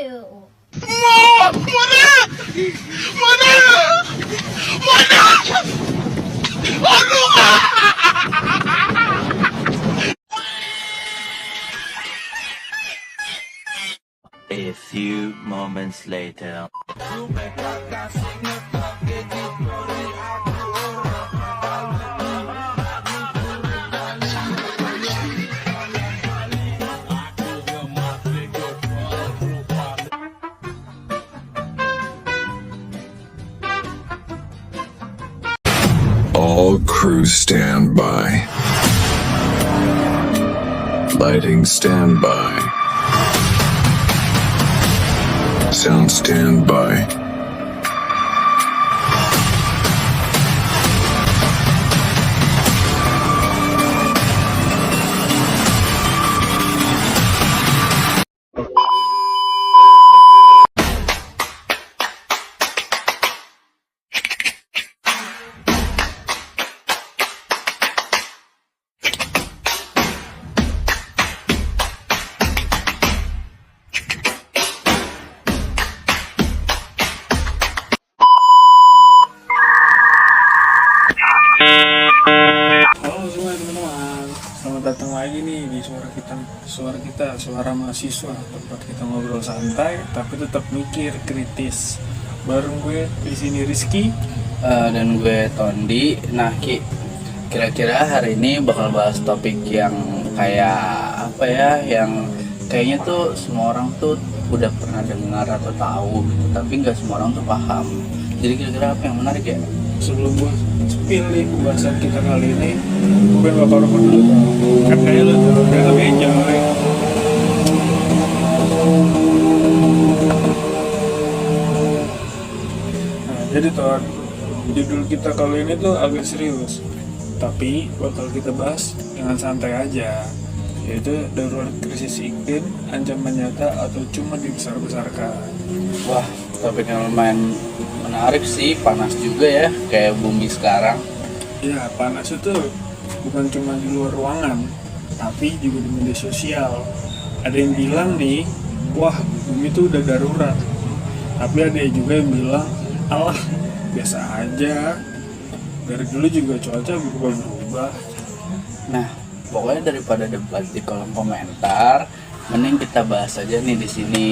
Ew. A few moments later. All crew stand by. Lighting standby. Sound standby. Halo semua teman-teman, selamat datang lagi nih di suara mahasiswa, tempat kita ngobrol santai tapi tetap mikir kritis. Bareng gue di sini Rizky dan gue Tondi. Nah Ki, kira-kira hari ini bakal bahas topik yang kayak apa ya, yang kayaknya tuh semua orang tuh udah pernah dengar atau tahu gitu, tapi nggak semua orang tuh paham. Jadi kira-kira apa yang menarik ya? Sebelum gue spill nih pembahasan kita kali ini, gue pengen bakal rokok dulu. Kan kayaknya lu udah meja. Nah, jadi Ton, judul kita kali ini tuh agak serius, tapi bakal kita bahas dengan santai aja, yaitu darurat krisis iklim, ancaman nyata atau cuma dibesar-besarkan. Wah, topik yang lumayan menarik sih, panas juga ya, kayak bumi sekarang. Ya, panas itu bukan cuma di luar ruangan, tapi juga di media sosial. Ada yang bilang nih, wah bumi itu udah darurat. Tapi ada juga yang bilang, alah biasa aja. Dari dulu juga cuaca berubah-ubah. Nah, pokoknya daripada debat di kolom komentar, mending kita bahas aja nih di sini.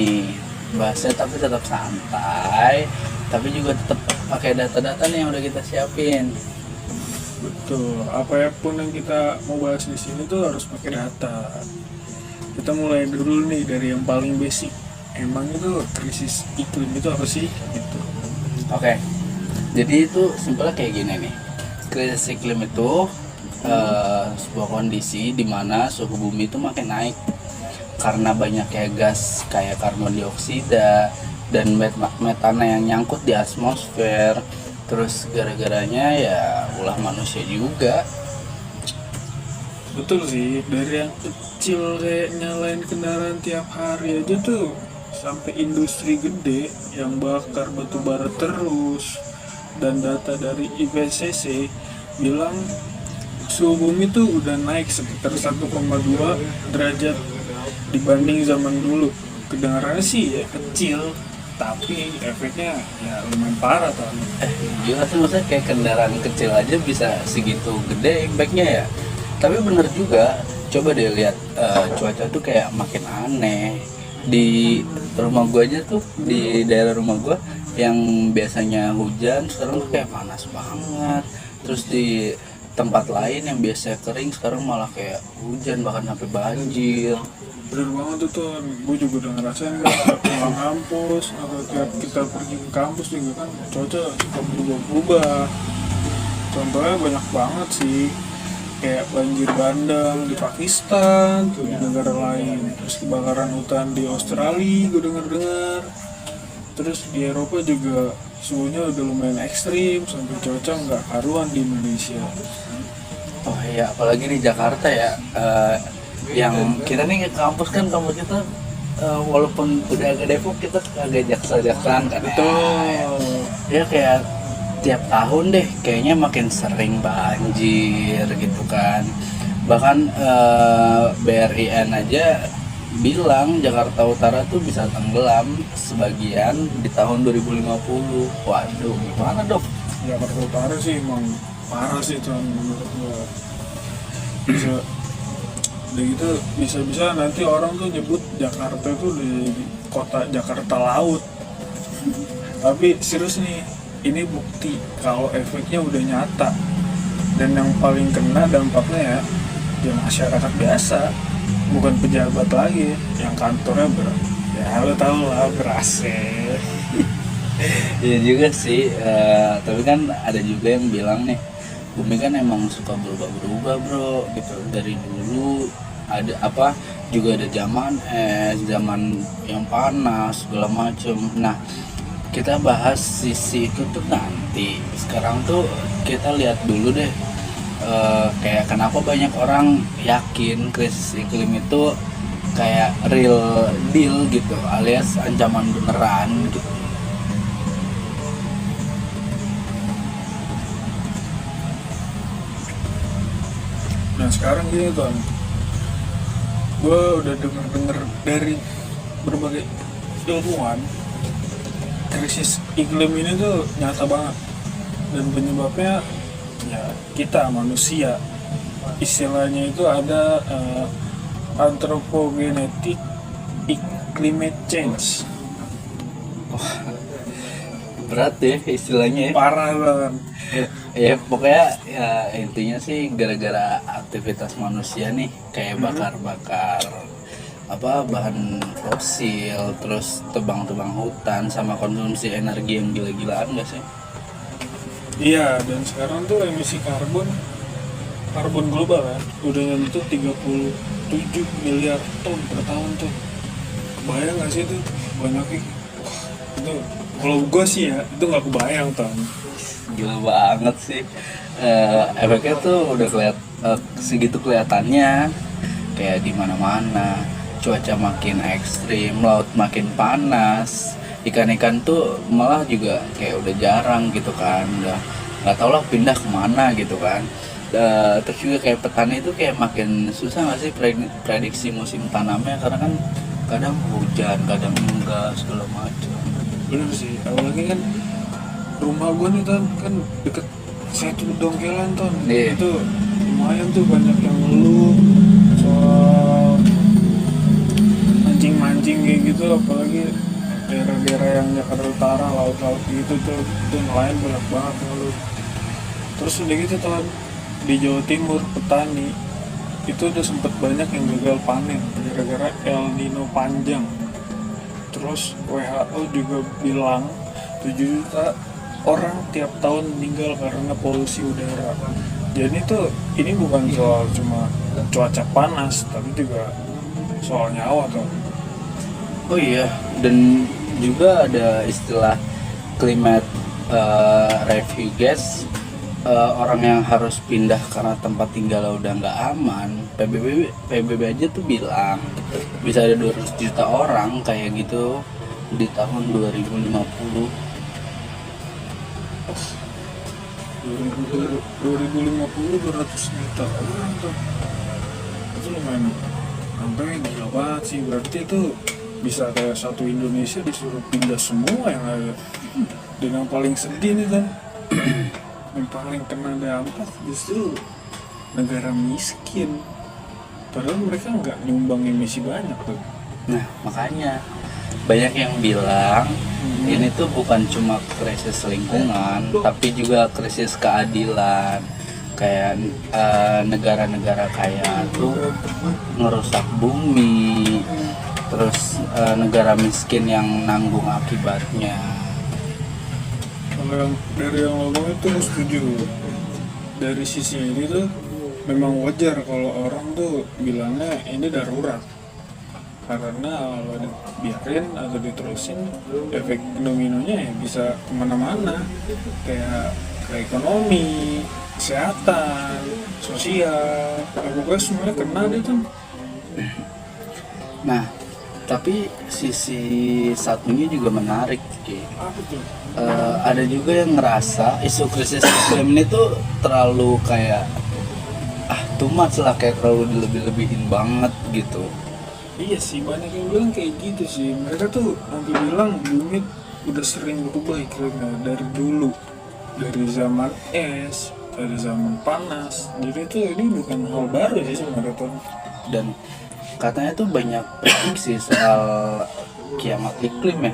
Bahasnya tapi tetap santai, tapi juga tetap pakai data-data nih yang udah kita siapin. Betul, apapun yang kita mau bahas di sini tuh harus pakai data. Kita mulai dulu nih dari yang paling basic. Emang itu krisis iklim itu apa sih? Gitu. Oke, jadi itu simpelnya kayak gini nih. Krisis iklim itu sebuah kondisi di mana suhu bumi itu makin naik karena banyaknya gas kayak karbon dioksida dan metana yang nyangkut di atmosfer. Terus gara-garanya ya ulah manusia juga. Betul sih, dari yang kecil kayak nyalain kendaraan tiap hari aja tuh sampai industri gede yang bakar batu bara terus. Dan data dari IPCC bilang suhu bumi tuh udah naik sekitar 1,2 derajat dibanding zaman dulu. Kedengarannya sih ya kecil, tapi efeknya ya lumayan parah tuh. Gila sih, maksudnya kayak kendaraan kecil aja bisa segitu gede impactnya ya. Tapi bener juga, coba deh lihat cuaca tuh kayak makin aneh. Di rumah gua aja tuh, di daerah rumah gua yang biasanya hujan sekarang tuh kayak panas banget. Terus di tempat lain yang biasanya kering sekarang malah kayak hujan, bahkan sampai banjir. Bener banget tuh, gue juga udah ngerasain kan tiap pulang kampus atau tiap kita pergi ke kampus juga kan cuaca suka berubah-ubah. Contohnya banyak banget sih, kayak banjir bandang di Pakistan, tuh di negara lain, terus kebakaran hutan di Australia gue dengar-dengar. Terus di Eropa juga suhunya udah lumayan ekstrim sampai cuaca nggak karuan di Indonesia. Oh iya, apalagi di Jakarta ya, yang kita nih ke kampus kan, kampus kita walaupun udah agak Depok, kita agak jaksel-jakselan kan. Betul. Ya kayak tiap tahun deh kayaknya makin sering banjir gitu kan. Bahkan BRIN aja bilang Jakarta Utara tuh bisa tenggelam sebagian di tahun 2050. Waduh, gimana dok? Jakarta Utara sih emang parah sih tuh menurut gua. Bisa udah gitu bisa-bisa nanti orang tuh nyebut Jakarta itu di kota Jakarta Laut. Tapi serius nih, ini bukti kalau efeknya udah nyata. Dan yang paling kena dampaknya ya masyarakat biasa, bukan pejabat lagi yang kantornya ya lo tau lah ber-AC. Iya juga sih, tapi kan ada juga yang bilang nih, bumi kan emang suka berubah-berubah bro, gitu. Dari dulu ada apa, juga ada zaman es, zaman yang panas, segala macem. Nah, kita bahas sisi itu tuh nanti. Sekarang tuh kita lihat dulu deh, kayak kenapa banyak orang yakin krisis iklim itu kayak real deal gitu, alias ancaman beneran gitu. Nah sekarang gini Ton, gue udah denger dari berbagai ilmuwan, krisis iklim ini tuh nyata banget. Dan penyebabnya ya kita manusia. Istilahnya itu ada anthropogenetic climate change. Berat ya istilahnya ya. Parah banget. Ya pokoknya ya intinya sih gara-gara aktivitas manusia nih, kayak bakar-bakar apa bahan fosil, terus tebang-tebang hutan, sama konsumsi energi yang gila-gilaan gak sih? Iya, dan sekarang tuh emisi karbon global kan udah nyentuh 37 miliar ton per tahun tuh. Kebayang gak sih itu banyaknya? Wah, itu kalau gue sih ya itu nggak kebayang Ton. Gila banget sih. Efeknya tuh udah segitu kelihatannya, kayak di mana-mana. Cuaca makin ekstrim, laut makin panas, ikan-ikan tuh malah juga kayak udah jarang gitu kan, udah nggak tau lah pindah kemana gitu kan. Terus juga kayak petani itu kayak makin susah nggak sih prediksi musim tanamnya, karena kan kadang hujan, kadang enggak, segala macam. Bener sih, apalagi kan rumah gue nih Ton, kan deket Setu Dongkelan Ton. Iya. Itu lumayan tuh banyak yang ngeluh soal mancing kayak gitu, apalagi daerah-daerah yang Jakarta Utara, laut-laut gitu tuh, itu nelayan banyak banget ngeluh. Terus udah gitu Ton, di Jawa Timur petani itu udah sempet banyak yang gagal panen gara-gara El Nino panjang. Terus WHO juga bilang 7 juta orang tiap tahun meninggal karena polusi udara. Jadi tuh ini bukan soal cuma cuaca panas, tapi juga soal nyawa tuh. Oh iya, dan juga ada istilah climate refugees, orang yang harus pindah karena tempat tinggal udah nggak aman. PBB aja tuh bilang bisa ada 200 juta orang kayak gitu di tahun 2050. 2050 200 juta orang tuh. Itu lumayan sampai gila banget sih. Berarti itu bisa kayak satu Indonesia disuruh pindah semua yang ada. Dan yang paling sedih nih kan, yang paling kena dampak justru negara miskin. Padahal mereka nggak nyumbang emisi banyak tuh. Nah makanya banyak yang bilang ini tuh bukan cuma krisis lingkungan, tapi juga krisis keadilan. Kayak negara-negara kaya tuh ngerusak bumi, terus negara miskin yang nanggung akibatnya. Kalau yang dari yang ngomong itu setuju. Dari sisi ini tuh memang wajar kalau orang tuh bilangnya ini darurat, karena kalau dibiarin atau diterusin efek dominonya ya bisa kemana-mana, kayak ke ekonomi, kesehatan, sosial, pokoknya semuanya kena deh tuh. Nah tapi sisi satunya juga menarik, Ki. Apa tuh? Ada juga yang ngerasa isu krisis iklim ini tuh terlalu kayak too much lah, kayak terlalu dilebih-lebihin banget gitu. Iya sih, banyak yang bilang kayak gitu sih. Mereka tuh sampai bilang bumi udah sering berubah iklimnya dari dulu, dari zaman es, dari zaman panas. Jadi tuh ini bukan hal baru sih sebenarnya tuh. Dan katanya tuh banyak prediksi soal kiamat iklim ya,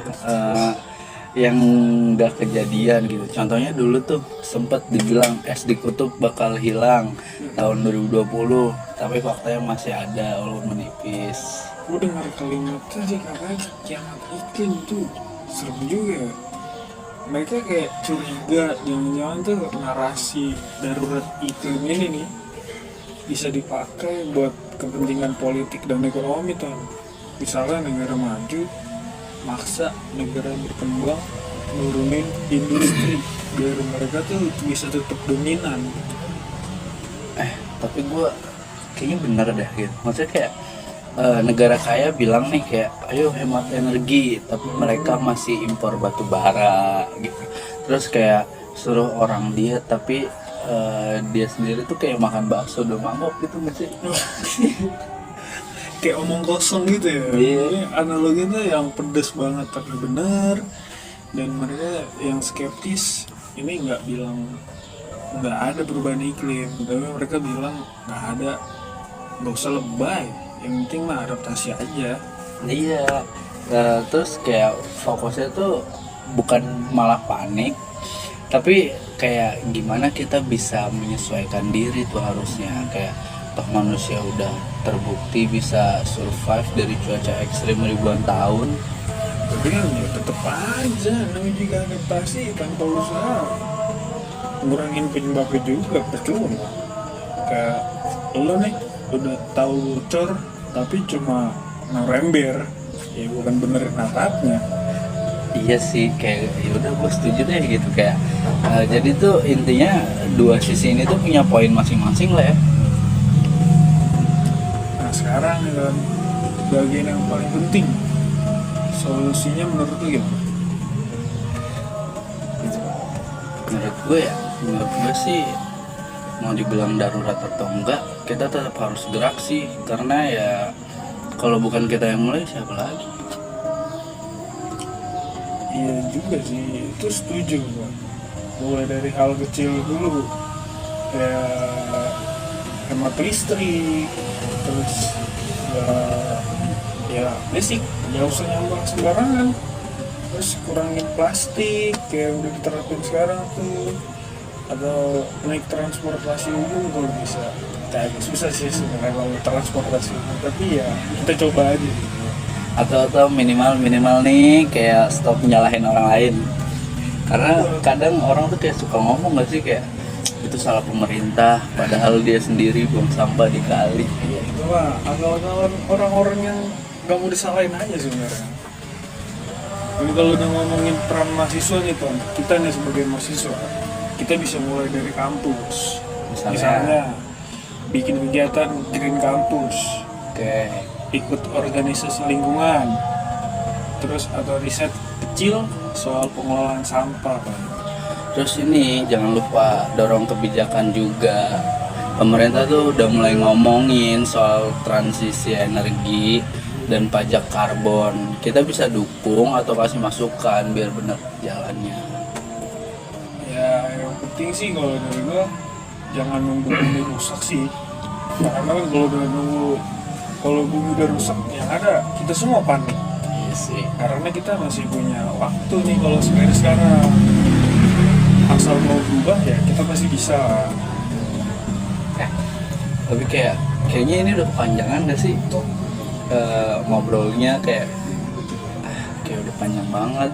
yang nggak kejadian gitu. Contohnya dulu tuh sempat dibilang es di kutub bakal hilang tahun 2020, tapi faktanya masih ada walaupun menipis. Gue dengar kalimatnya sih katanya kiamat iklim tuh serem juga ya. Mereka kayak curiga jangan-jangan tuh narasi darurat iklim ini nih bisa dipakai buat kepentingan politik dan ekonomi tuh. Misalnya negara maju maksa negara berkembang nurunin industri biar mereka tuh bisa tetap dominan. Tapi gue kayaknya bener deh gitu. Maksudnya kayak negara kaya bilang nih kayak ayo hemat energi, tapi mereka masih impor batu bara gitu. Terus kayak suruh orang diet, tapi dia sendiri tuh kayak makan bakso udah mangkok gitu nggak sih? Kayak omong kosong gitu ya. Iya. Ini analoginya yang pedes banget tapi benar, dan mereka yang skeptis ini nggak bilang nggak ada perubahan iklim, tapi mereka bilang nggak ada, nggak usah lebay, yang penting mah adaptasi aja. Iya. Terus kayak fokusnya tuh bukan malah panik, tapi kayak gimana kita bisa menyesuaikan diri tuh harusnya. Kayak toh manusia udah terbukti bisa survive dari cuaca ekstrim ribuan tahun. Tapi kan ya tetep aja namanya juga adaptasi tanpa usaha, ngurangin penyebabnya juga percuma. Kayak lo nih udah tahu bocor tapi cuma ngerember, ya bukan benerin atapnya. Iya sih, kayak yaudah gue setuju deh gitu kayak jadi tuh intinya dua sisi ini tuh punya poin masing-masing lah ya. Nah sekarang nih kan bagian yang paling penting, solusinya menurut lu gimana? Menurut gue sih mau dibilang darurat atau enggak, kita tetap harus gerak sih, karena ya kalau bukan kita yang mulai siapa lagi? Iya juga sih, itu setuju gua. Mulai dari hal kecil dulu, kayak hemat listrik, terus ya basic, nggak usah nyambang sembarangan, terus kurangin plastik kayak udah diterapin sekarang tuh, atau naik transportasi umum kalau bisa. Kayak susah sih sebenarnya kalau transportasi umum, tapi ya kita coba aja. Atau minimal nih kayak stop nyalahin orang lain, karena kadang orang tuh kayak suka ngomong nggak sih kayak itu salah pemerintah padahal dia sendiri buang sampah di kali. Ya itu mah akal-akalan orang-orang yang nggak mau disalahin aja sebenarnya. Jadi kalau udah ngomongin peran mahasiswa nih Ton, kita nih sebagai mahasiswa, kita bisa mulai dari kampus. Misalnya bikin kegiatan green kampus, Oke. ikut organisasi lingkungan, terus atau riset kecil soal pengelolaan sampah kan. Terus ini jangan lupa dorong kebijakan juga. Pemerintah tuh udah mulai ngomongin soal transisi energi dan pajak karbon. Kita bisa dukung atau kasih masukan biar bener jalannya. Ya yang penting sih kalau dari gua jangan nunggu bumi rusak sih, karena kan kalau bumi udah rusak yang ada kita semua panik. Iya sih. Karena kita masih punya waktu nih kalau sekarang asal mau berubah ya kita pasti bisa. Tapi kayaknya ini udah kepanjangan gak sih ngobrolnya kayak udah panjang banget,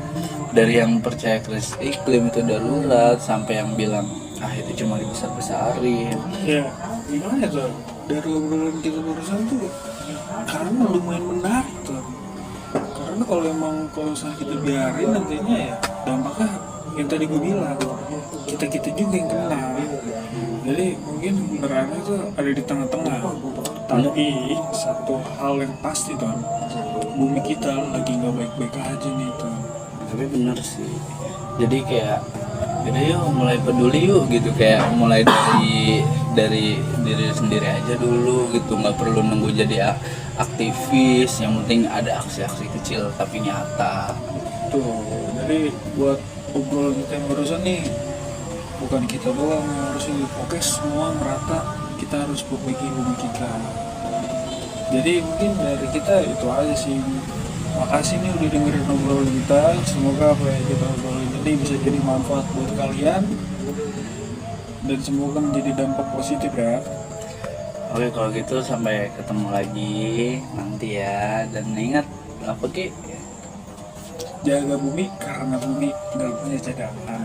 dari yang percaya krisis iklim itu darurat sampai yang bilang itu cuma dibesar-besarin. Ya gimana tuh dari obrolan kita barusan tuh, karena lumayan menarik tuh. Karena kalau misalnya kita biarin nantinya ya dampaknya yang tadi gue bilang, kita juga yang kena. Jadi mungkin benerannya tuh ada di tengah-tengah. Tapi satu hal yang pasti tuh, bumi kita lagi nggak baik-baik aja nih tuh. Tapi bener sih, jadi kayak yuk mulai peduli yuk gitu, kayak mulai dari dari diri sendiri aja dulu gitu, nggak perlu nunggu jadi aktivis, yang penting ada aksi-aksi kecil tapi nyata. Tuh, jadi buat obrolan kita yang barusan nih, bukan kita doang yang harus ini, oke semua merata, kita harus perbaiki bumi kita. Jadi mungkin dari kita itu aja sih. Makasih nih udah dengerin obrolan kita. Semoga apa yang kita obrolin ini bisa jadi manfaat buat kalian dan semoga menjadi dampak positif ya. Oke, kalau gitu sampai ketemu lagi nanti ya. Dan ingat apa Ki? Jaga bumi karena bumi nggak punya cadangan.